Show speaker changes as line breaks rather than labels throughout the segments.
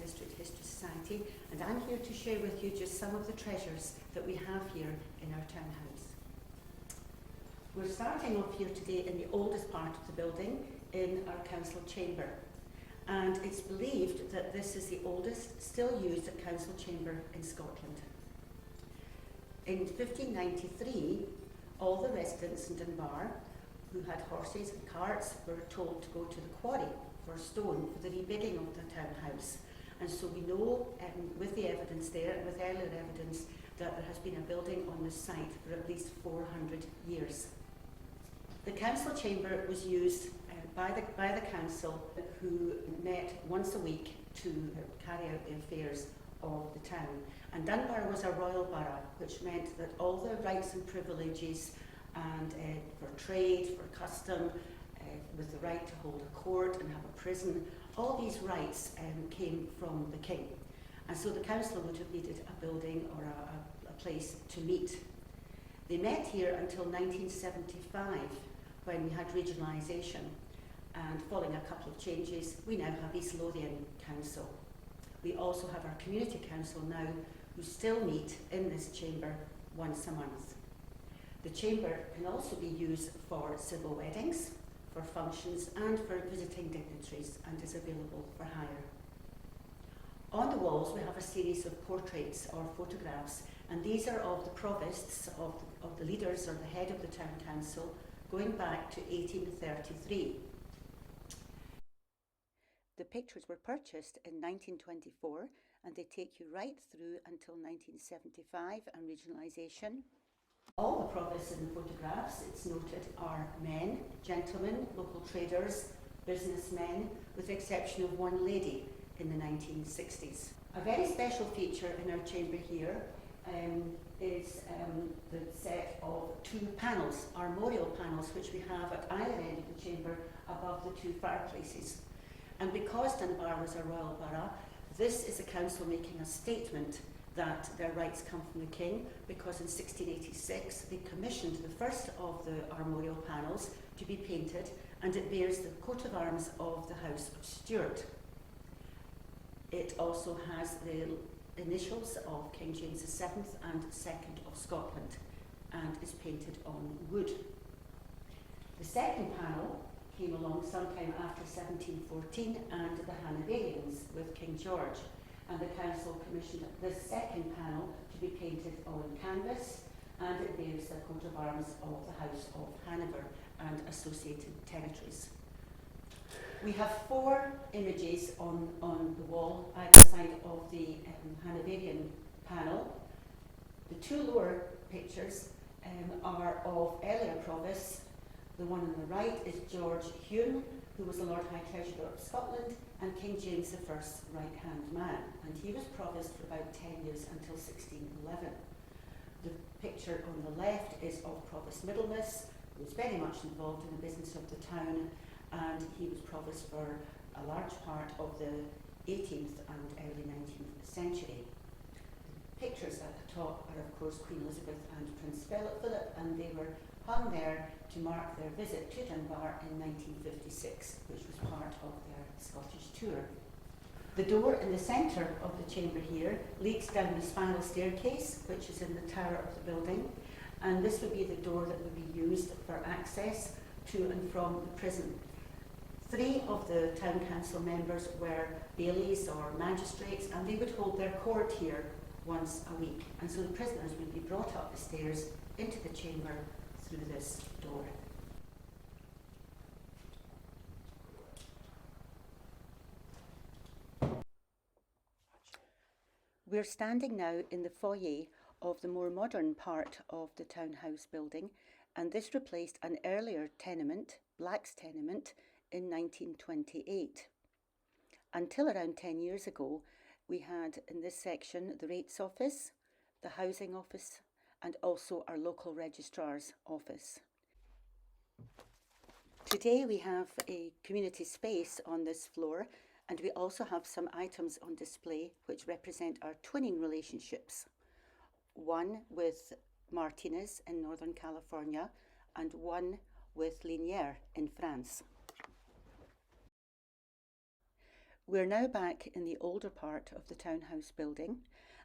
District History Society, and I'm here to share with you just some of the treasures that we have here in our townhouse. We're starting off here today in the oldest part of the building, in our council chamber. And it's believed that this is the oldest still used council chamber in Scotland. In 1593, all the residents in Dunbar who had horses and carts were told to go to the quarry for stone for the rebigging of the townhouse. And so we know with the evidence there, and with earlier evidence, that there has been a building on this site for at least 400 years. The council chamber was used by the council, who met once a week to carry out the affairs of the town. And Dunbar was a royal borough, which meant that all the rights and privileges and for trade, for custom, with the right to hold a court and have a prison, all these rights came from the king. And so the council would have needed a building or a place to meet. They met here until 1975, when we had regionalisation. And following a couple of changes, we now have East Lothian Council. We also have our community council now, who still meet in this chamber once a month. The chamber can also be used for civil weddings, for functions, and for visiting dignitaries, and is available for hire. On the walls, we have a series of portraits or photographs, and these are of the provosts, of the leaders or the head of the town council, going back to 1833. The pictures were purchased in 1924, and they take you right through until 1975 and regionalisation. All the provosts in the photographs, it's noted, are men, gentlemen, local traders, businessmen, with the exception of one lady in the 1960s. A very special feature in our chamber here is the set of two panels, armorial panels, which we have at either end of the chamber above the two fireplaces. And because Dunbar was a royal borough, this is the council making a statement that their rights come from the king, because in 1686 they commissioned the first of the armorial panels to be painted, and it bears the coat of arms of the House of Stuart. It also has the initials of King James VII and II of Scotland, and is painted on wood. The second panel came along sometime after 1714 and the Hanoverians with King George, and the council commissioned this second panel to be painted on canvas, and it bears the coat of arms of the House of Hanover and associated territories. We have four images on the wall either side of the Hanoverian panel. The two lower pictures are of earlier provosts. The one on the right is George Hume, who was the Lord High Treasurer of Scotland and King James I's right-hand man, and he was provost for about 10 years until 1611. The picture on the left is of Provost Middlemas, who was very much involved in the business of the town, and he was provost for a large part of the 18th and early 19th century. The pictures at the top are, of course, Queen Elizabeth and Prince Philip, and they were hung there to mark their visit to Dunbar in 1956, which was part of their Scottish tour. The door in the centre of the chamber here leads down the spiral staircase, which is in the tower of the building, and this would be the door that would be used for access to and from the prison. Three of the town council members were bailies or magistrates, and they would hold their court here once a week, and so the prisoners would be brought up the stairs into the chamber through this door. We're standing now in the foyer of the more modern part of the townhouse building, and this replaced an earlier tenement, Black's tenement, in 1928. Until around 10 years ago, we had in this section the rates office, the housing office, and also our local registrar's office. Today we have a community space on this floor, and we also have some items on display which represent our twinning relationships. One with Martinez in Northern California and one with Linière in France. We're now back in the older part of the townhouse building,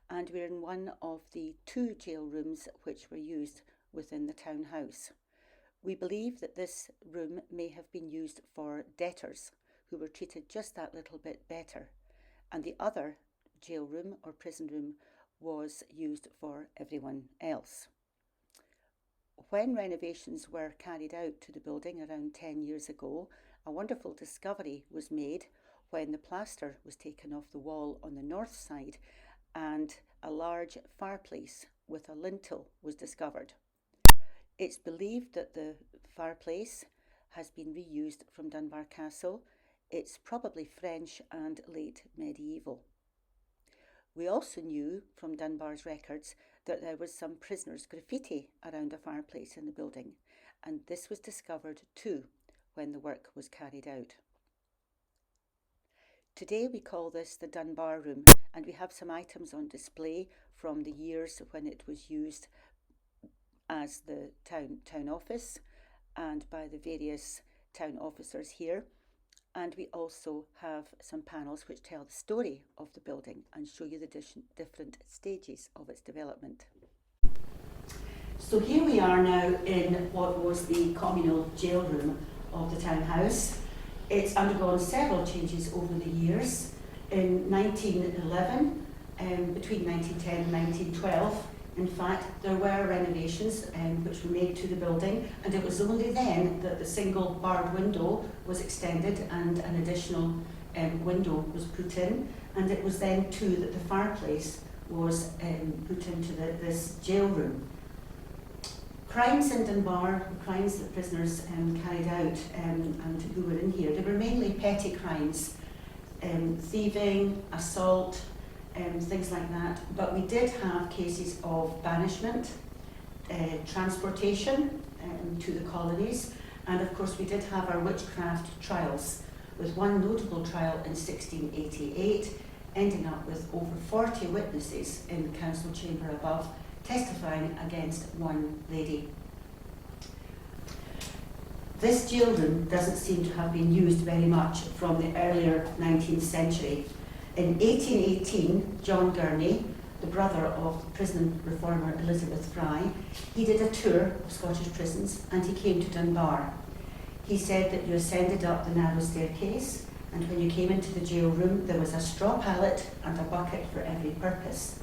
and we're in one of the 2 jail rooms which were used within the townhouse. We believe that this room may have been used for debtors who were treated just that little bit better, and the other jail room or prison room was used for everyone else. When renovations were carried out to the building around 10 years ago, a wonderful discovery was made when the plaster was taken off the wall on the north side and a large fireplace with a lintel was discovered. It's believed that the fireplace has been reused from Dunbar Castle. It's probably French and late medieval. We also knew from Dunbar's records that there was some prisoners' graffiti around a fireplace in the building, and this was discovered too when the work was carried out. Today we call this the Dunbar Room, and we have some items on display from the years when it was used as the town office and by the various town officers here. And we also have some panels which tell the story of the building and show you the different stages of its development. So here we are now in what was the communal jail room of the townhouse. It's undergone several changes over the years. In 1911, between 1910 and 1912, in fact, there were renovations which were made to the building, and it was only then that the single barred window was extended and an additional window was put in, and it was then too that the fireplace was put into this jail room. Crimes in Dunbar, crimes that prisoners carried out and who were in here, they were mainly petty crimes, thieving, assault, things like that. But we did have cases of banishment, transportation to the colonies, and of course we did have our witchcraft trials, with one notable trial in 1688, ending up with over 40 witnesses in the council chamber above, testifying against one lady. This jail room doesn't seem to have been used very much from the earlier 19th century. In 1818, John Gurney, the brother of prison reformer Elizabeth Fry, he did a tour of Scottish prisons and he came to Dunbar. He said that you ascended up the narrow staircase, and when you came into the jail room there was a straw pallet and a bucket for every purpose.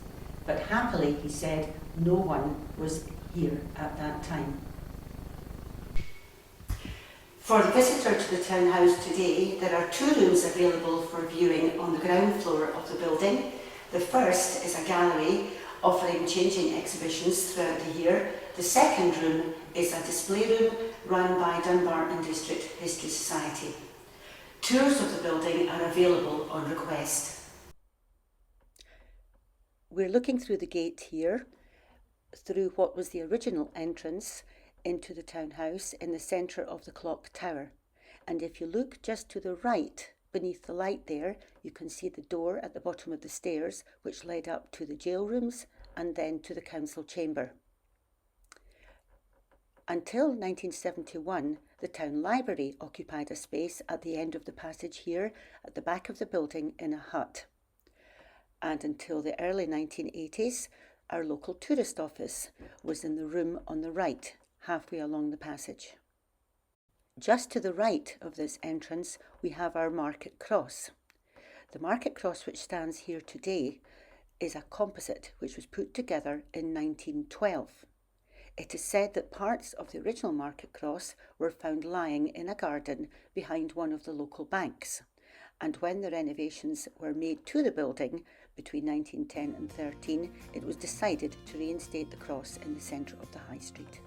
But happily, he said, no one was here at that time. For the visitor to the townhouse today, there are 2 rooms available for viewing on the ground floor of the building. The first is a gallery offering changing exhibitions throughout the year. The second room is a display room run by Dunbar and District History Society. Tours of the building are available on request. We're looking through the gate here, through what was the original entrance into the townhouse in the centre of the clock tower. And if you look just to the right, beneath the light there, you can see the door at the bottom of the stairs, which led up to the jail rooms and then to the council chamber. Until 1971, the town library occupied a space at the end of the passage here, at the back of the building in a hut. And until the early 1980s, our local tourist office was in the room on the right, halfway along the passage. Just to the right of this entrance, we have our market cross. The market cross which stands here today is a composite which was put together in 1912. It is said that parts of the original market cross were found lying in a garden behind one of the local banks. And when the renovations were made to the building between 1910 and 13, it was decided to reinstate the cross in the centre of the High Street.